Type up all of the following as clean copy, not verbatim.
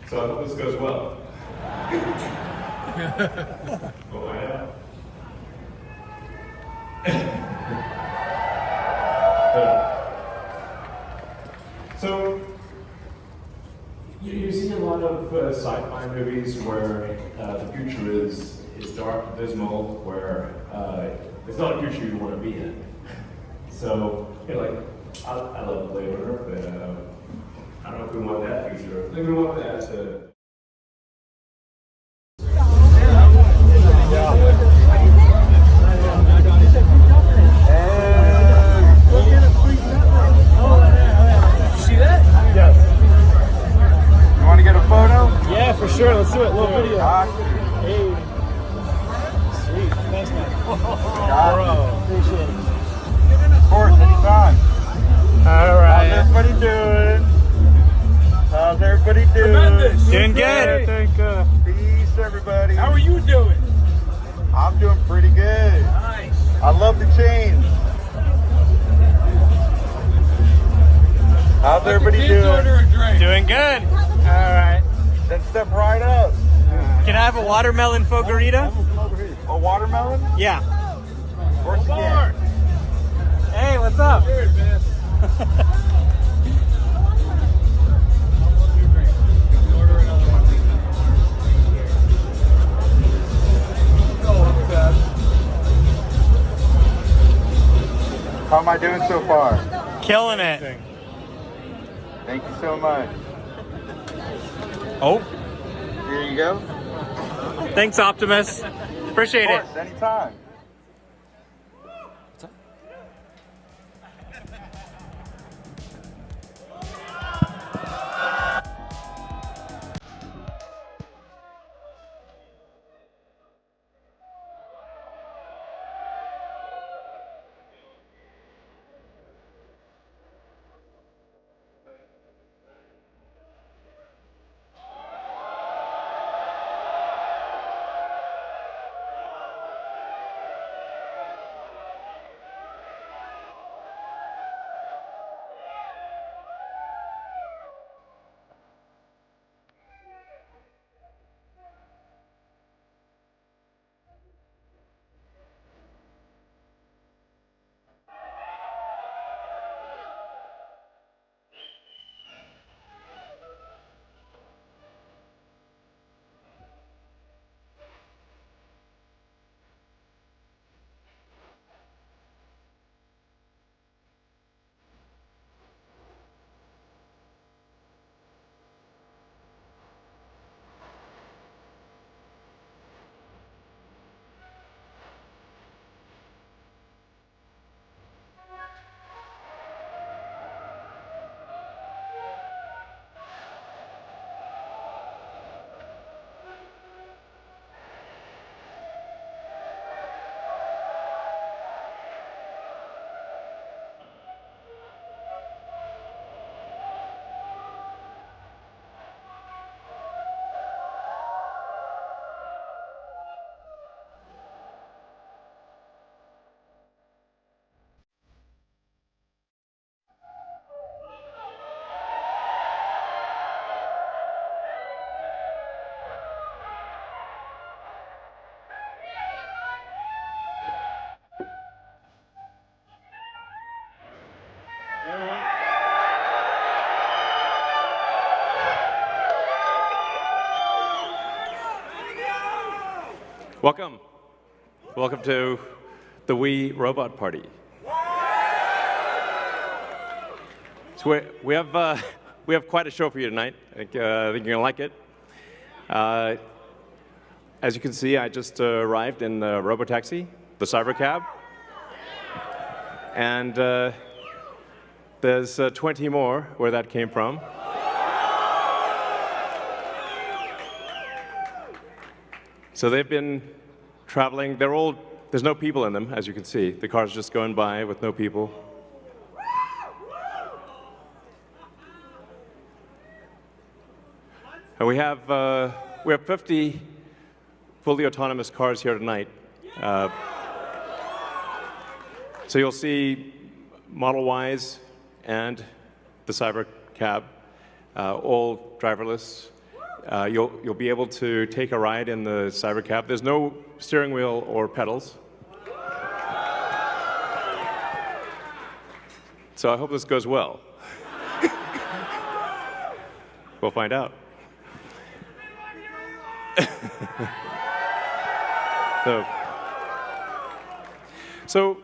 So I hope this goes well. Oh, yeah. So, you see a lot of sci-fi movies where the future is dark and dismal, where it's not a future you want to be in. So, like, I love Blade Runner, but I don't know if we want that future. I think we want that Yeah, for sure. Let's do it. Little video. Hey. Sweet. Thanks, man. Bro. Appreciate it. Of course, anytime. All right. How's everybody doing? How's everybody doing? Tremendous. Doing good. Peace, everybody. How are you doing? I'm doing pretty good. Nice. I love the change. How's everybody doing? Order a drink. Doing good. All right. Then step right up. Can I have a watermelon fogarita? A watermelon? Yeah. Of course you can. Hey, what's up? Cheers, man. Order another one. How am I doing so far? Killing it. Thank you so much. Oh, Here you go. thanks, Optimus. Appreciate it. Of course, anytime. Welcome. Welcome to the Wii Robot Party. So we have quite a show for you tonight. I think you're gonna like it. As you can see, I just arrived in the robotaxi, the cybercab, and there's 20 more where that came from. So they've been traveling. There's no people in them, as you can see. The car's just going by with no people. And we have 50 fully autonomous cars here tonight. So you'll see Model Ys and the cyber cab, all driverless. You'll be able to take a ride in the cybercab. There's no steering wheel or pedals. So I hope this goes well. We'll find out. So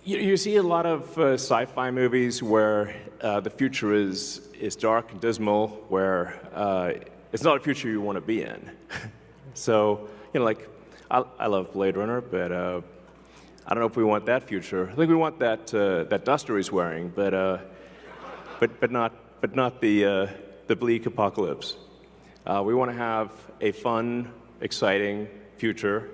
you see a lot of sci-fi movies where the future is dark and dismal, where it's not a future you want to be in. So, like, I love Blade Runner, but I don't know if we want that future. I think we want that duster he's wearing, but not the bleak apocalypse. We want to have a fun, exciting future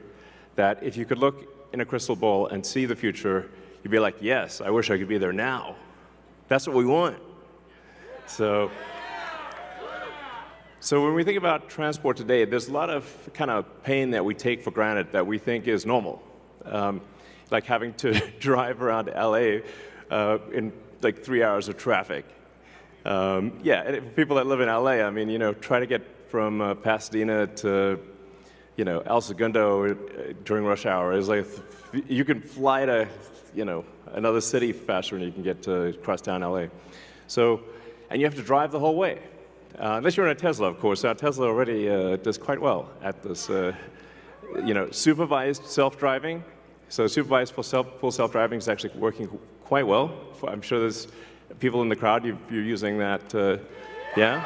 that if you could look in a crystal ball and see the future, you'd be like, yes, I wish I could be there now. That's what we want. So when we think about transport today, there's a lot of kind of pain that we take for granted that we think is normal. Like having to drive around LA in like 3 hours of traffic. Yeah, and for people that live in LA, I mean, try to get from Pasadena to, El Segundo during rush hour is like, you can fly to, another city faster than you can get to crosstown LA. So, and you have to drive the whole way. Unless you're in a Tesla, of course. Now, Tesla already does quite well at this, supervised self-driving. So supervised full self-driving is actually working quite well. I'm sure there's people in the crowd, you're using that, yeah?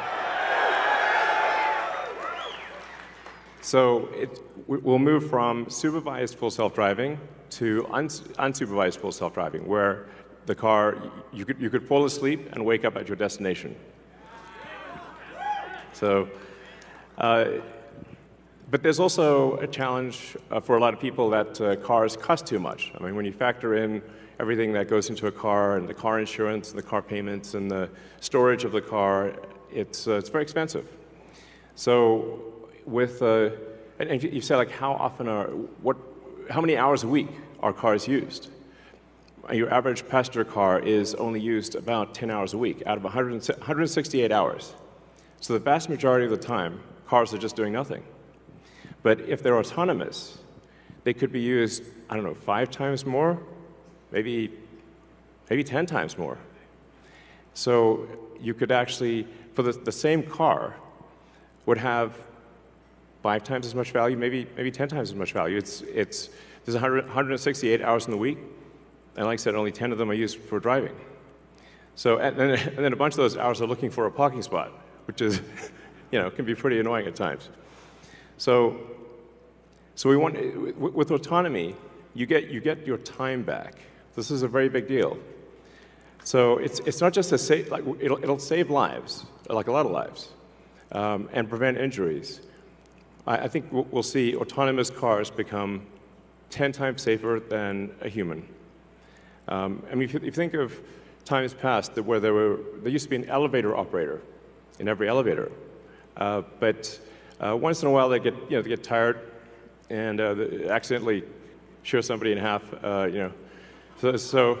So we'll move from supervised full self-driving to unsupervised full self-driving, where the car, you could fall asleep and wake up at your destination. So, but there's also a challenge for a lot of people that cars cost too much. I mean, when you factor in everything that goes into a car, and the car insurance, and the car payments, and the storage of the car, it's very expensive. So and you say, like, how many hours a week are cars used? Your average passenger car is only used about 10 hours a week out of 168 hours. So the vast majority of the time, cars are just doing nothing. But if they're autonomous, they could be used, 5 times more, maybe 10 times more. So you could actually, for the same car, would have 5 times as much value, maybe 10 times as much value. There's 168 hours in the week, and like I said, only 10 of them are used for driving. So, and then a bunch of those hours are looking for a parking spot, which is, can be pretty annoying at times. So we want, with autonomy, you get your time back. This is a very big deal. So it's not just it'll save lives, like a lot of lives, and prevent injuries. I think we'll see autonomous cars become 10 times safer than a human. I mean, if you think of times past where there used to be an elevator operator in every elevator, but once in a while they get tired and they accidentally shear somebody in half. So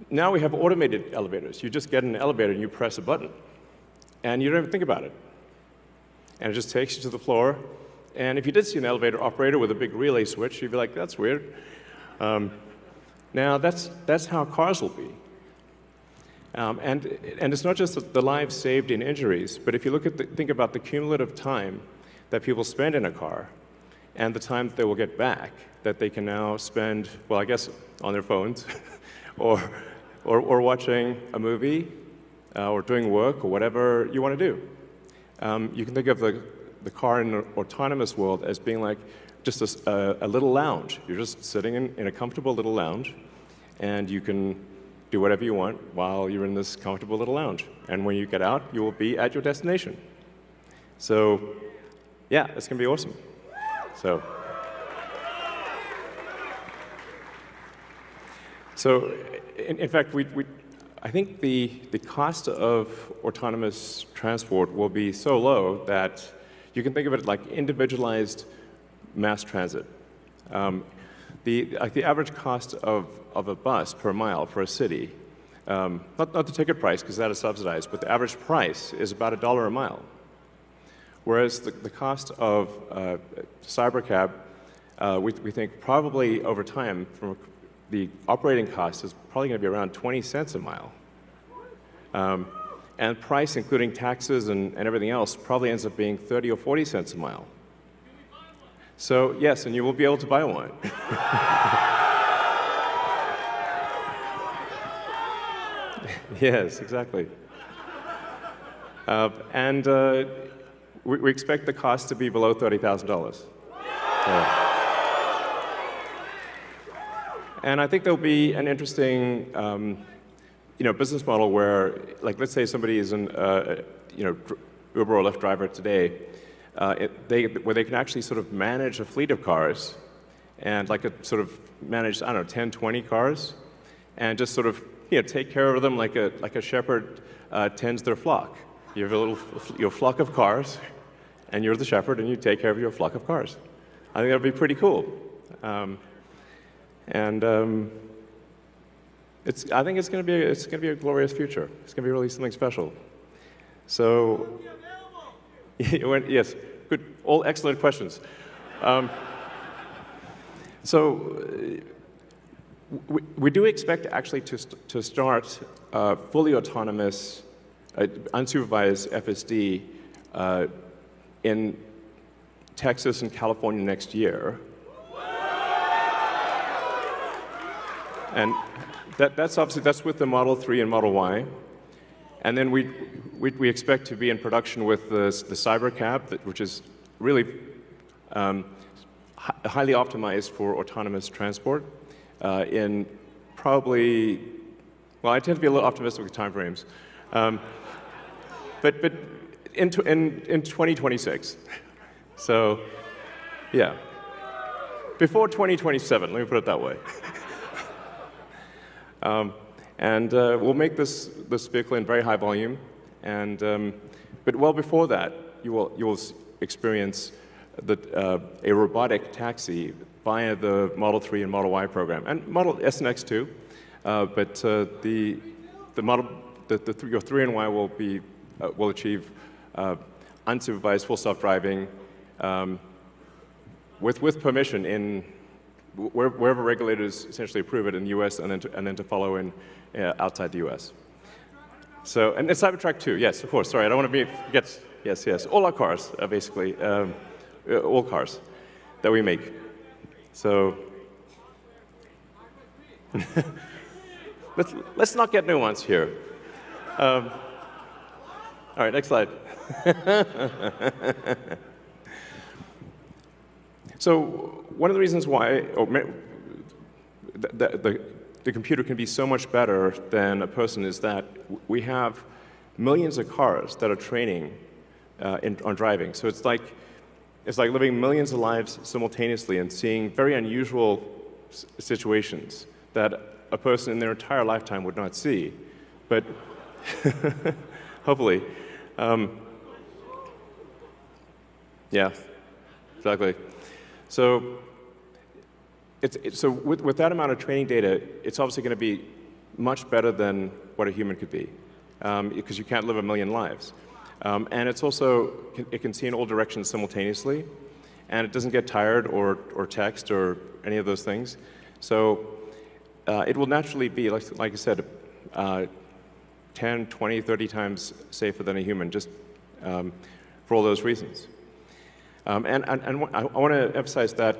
now we have automated elevators. You just get in an elevator and you press a button, and you don't even think about it. And it just takes you to the floor. And if you did see an elevator operator with a big relay switch, you'd be like, that's weird. Now, that's how cars will be. And it's not just the lives saved in injuries, but if you think about the cumulative time that people spend in a car and the time that they will get back, that they can now spend, well, I guess, on their phones or watching a movie or doing work or whatever you want to do. You can think of the car in an autonomous world as being like just a little lounge. You're just sitting in a comfortable little lounge, and you can do whatever you want while you're in this comfortable little lounge. And when you get out, you will be at your destination. So, yeah, it's going to be awesome. So in fact, I think the cost of autonomous transport will be so low that you can think of it like individualized mass transit. The average cost of a bus per mile for a city not the ticket price, because that is subsidized, but the average price is about $1 a mile. Whereas the cost of cybercab, we think probably over time, from the operating cost is probably going to be around 20 cents a mile. And price, including taxes and everything else, probably ends up being 30 or 40 cents a mile. So yes, and you will be able to buy one. Yes, exactly. And we expect the cost to be below $30,000. And I think there'll be an interesting business model where, like, let's say somebody is an Uber or Lyft driver today, where they can actually sort of manage a fleet of cars and sort of manage, I don't know, 10, 20 cars, and just sort of take care of them like a shepherd tends their flock. You have your flock of cars, and you're the shepherd, and you take care of your flock of cars. I think that would be pretty cool. I think it's going to be a glorious future. It's going to be really something special. So, yes, good, all excellent questions. We do expect actually to start fully autonomous, unsupervised FSD in Texas and California next year. And that's with the Model 3 and Model Y. And then we expect to be in production with the Cybercab, which is really highly optimized for autonomous transport in probably, well, I tend to be a little optimistic with timeframes, but in 2026. So, yeah, before 2027. Let me put it that way. We'll make this vehicle in very high volume, but well before that, you will experience a robotic taxi via the Model 3 and Model Y program, and Model S and X too. But your 3 and Y will achieve unsupervised full self-driving with permission in wherever regulators essentially approve it in the U.S. and then to follow in outside the U.S. So, and Cybertruck too, yes, of course. Sorry, I don't want to forget. Yes. All our cars are basically all cars that we make. So let's not get nuanced here. All right, next slide. So one of the reasons why the computer can be so much better than a person is that we have millions of cars that are training on driving. So it's like living millions of lives simultaneously and seeing very unusual situations that a person in their entire lifetime would not see. But hopefully, yeah, exactly. So with that amount of training data, it's obviously going to be much better than what a human could be, because you can't live a million lives. And it's also, it can see in all directions simultaneously, and it doesn't get tired or text or any of those things. So it will naturally be, like I said, 10, 20, 30 times safer than a human, just for all those reasons. And I want to emphasize that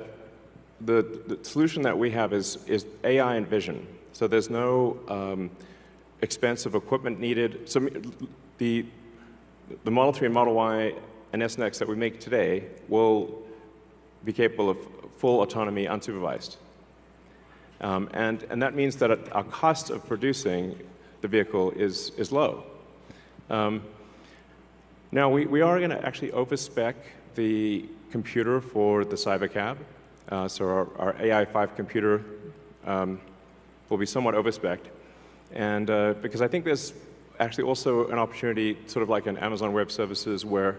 the solution that we have is AI and vision. So there's no expensive equipment needed. So the Model 3 and Model Y and S and X that we make today will be capable of full autonomy unsupervised. And that means that our cost of producing the vehicle is low. Now, we are going to actually overspec the computer for the Cybercab. So our AI5 computer will be somewhat overspec'd. And because I think there's actually also an opportunity, sort of like in Amazon Web Services, where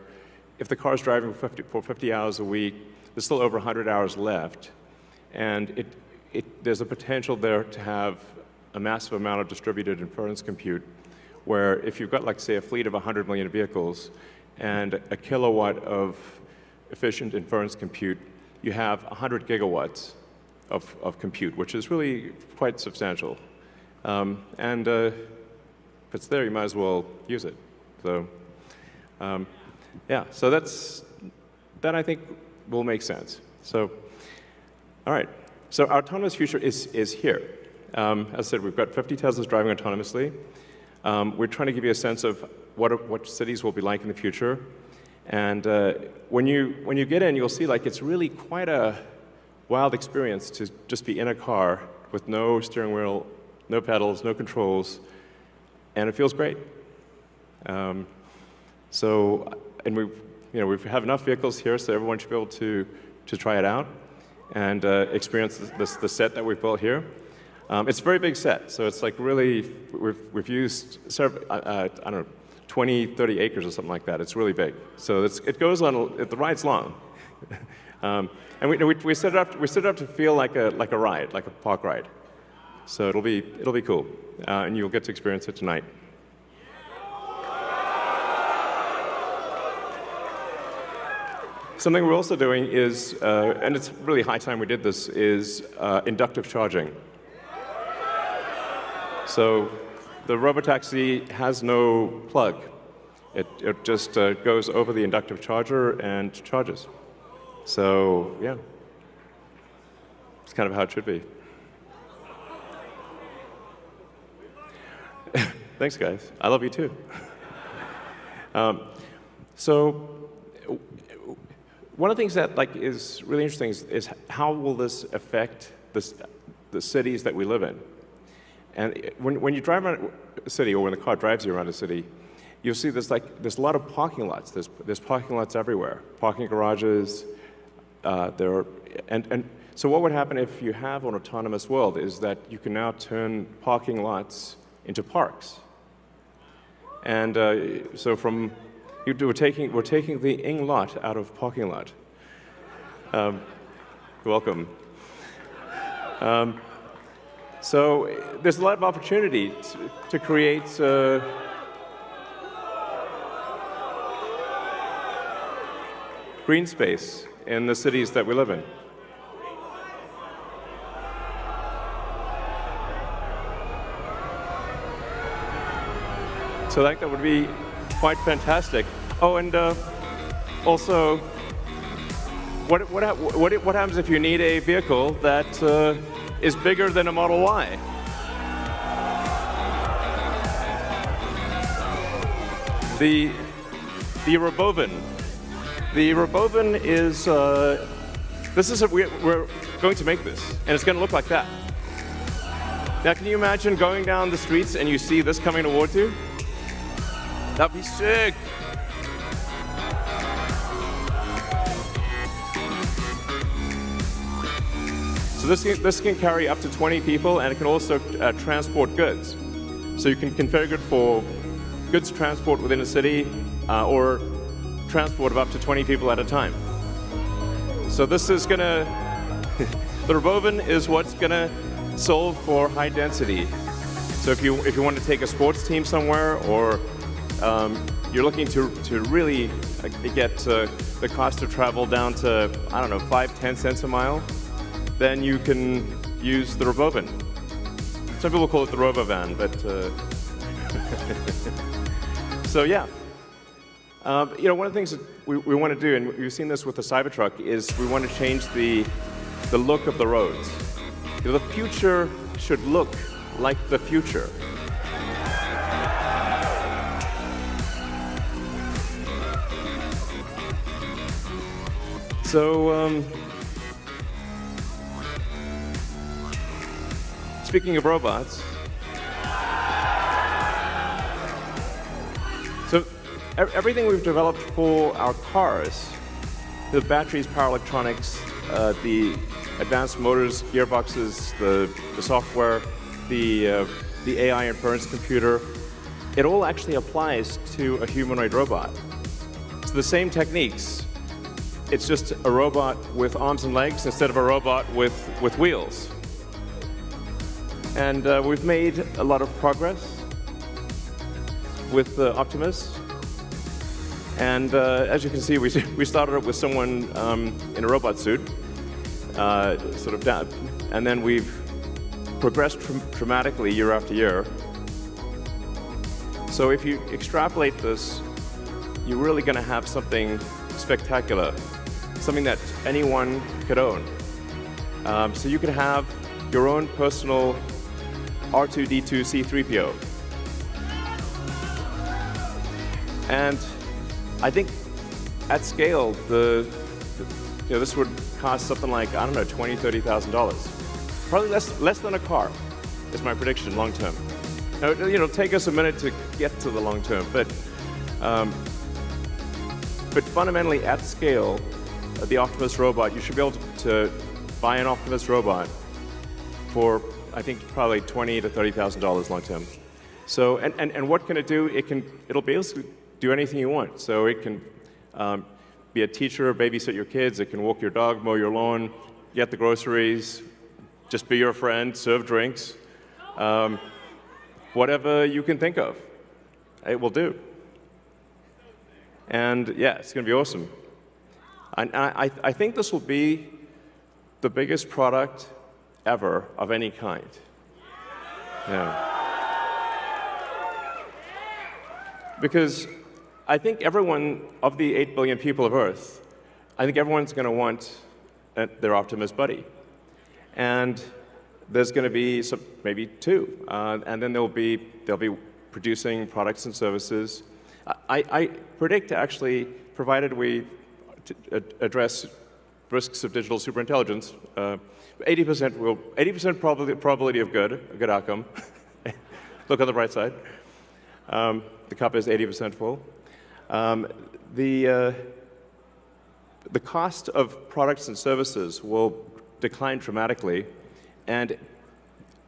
if the car is driving for 50 hours a week, there's still over 100 hours left. And there's a potential there to have a massive amount of distributed inference compute, where if you've got, like, say, a fleet of 100 million vehicles and a kilowatt of efficient inference compute, you have 100 gigawatts of compute, which is really quite substantial. If it's there, you might as well use it. So, yeah, so that I think will make sense. So, all right. So our autonomous future is here. As I said, we've got 50 Teslas driving autonomously. We're trying to give you a sense of what cities will be like in the future. And when you get in, you'll see, like, it's really quite a wild experience to just be in a car with no steering wheel, no pedals, no controls, and it feels great. And we have enough vehicles here, so everyone should be able to try it out and experience the set that we've built here. It's a very big set, so it's like really, we've used I don't know, 20, 30 acres or something like that. It's really big. So it goes on, the ride's long. And we set it up to feel like a ride, like a park ride. So it'll be cool, and you'll get to experience it tonight. Something we're also doing is, and it's really high time we did this, is inductive charging. So the robotaxi has no plug. It just goes over the inductive charger and charges. So yeah, it's kind of how it should be. Thanks, guys. I love you too. So one of the things that is really interesting is how will this affect the cities that we live in? And when you drive around a city, or when the car drives you around a city, you'll see there's a lot of parking lots. There's parking lots everywhere, parking garages. So what would happen if you have an autonomous world is that you can now turn parking lots into parks. And so we're taking the ing lot out of parking lot. You're welcome. So there's a lot of opportunity to create green space in the cities that we live in. So I think that would be quite fantastic. Oh, and also, what happens if you need a vehicle that is bigger than a Model Y? The Robovan. The Robovan is we're going to make this, and it's going to look like that. Now, can you imagine going down the streets and you see this coming towards you? That'd be sick. So this can carry up to 20 people, and it can also transport goods. So you can configure it for goods transport within a city, or transport of up to 20 people at a time. So this is gonna, the Robovan is what's gonna solve for high density. So if you want to take a sports team somewhere, or you're looking to really get the cost of travel down to, I don't know, 5-10 cents a mile, then you can use the Robovan. Some people call it the Robovan, but so yeah. One of the things that we want to do, and we've seen this with the Cybertruck, is we want to change the look of the roads. The future should look like the future. So, speaking of robots, so everything we've developed for our cars, the batteries, power electronics, the advanced motors, gearboxes, the software, the AI inference computer, it all actually applies to a humanoid robot. So the same techniques, it's just a robot with arms and legs instead of a robot with wheels. And we've made a lot of progress with Optimus. And as you can see, we started up with someone in a robot suit, sort of down, and then we've progressed dramatically year after year. So if you extrapolate this, you're really going to have something spectacular, something that anyone could own. So you could have your own personal R2-D2 C-3PO. And I think at scale, this would cost something like, I don't know, $20,000, $30,000. Probably less than a car, is my prediction, long term. Now, it'll take us a minute to get to the long term, but fundamentally at scale, the Optimus robot, you should be able to buy an Optimus robot for, I think, probably $20,000 to $30,000 long term. So, and what can it do? It'll basically do anything you want. So it can be a teacher, babysit your kids, it can walk your dog, mow your lawn, get the groceries, just be your friend, serve drinks. Whatever you can think of, it will do. And yeah, it's going to be awesome. I think this will be the biggest product ever of any kind. Yeah. Because I think everyone, of the 8 billion people of Earth, I think everyone's going to want their Optimus buddy. And there's going to be maybe two, and then they'll be producing products and services. I predict, actually, provided we address risks of digital superintelligence, 80% probability of good, a good outcome. Look on the bright side. The cup is 80% full. The cost of products and services will decline dramatically, and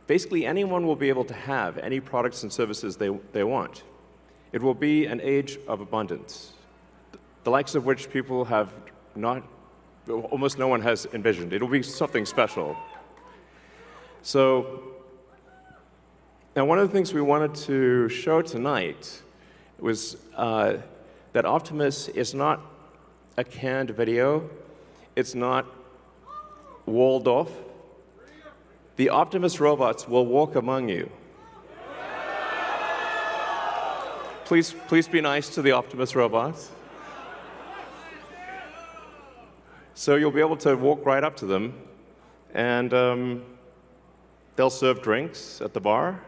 basically anyone will be able to have any products and services they want. It will be an age of abundance, the likes of which people have almost no one has envisioned. It'll be something special. So, now one of the things we wanted to show tonight was that Optimus is not a canned video. It's not walled off. The Optimus robots will walk among you. Please be nice to the Optimus robots. So you'll be able to walk right up to them, and they'll serve drinks at the bar.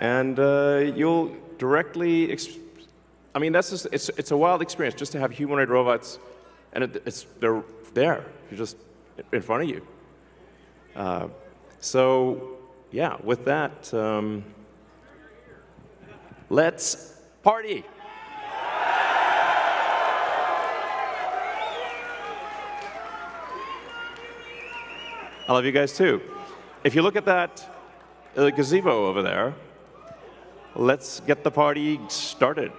And you'll directly, I mean, that's just, it's a wild experience just to have humanoid robots, and they're there, you're just in front of you. So, yeah, with that, let's party. I love you guys too. If you look at that gazebo over there, let's get the party started.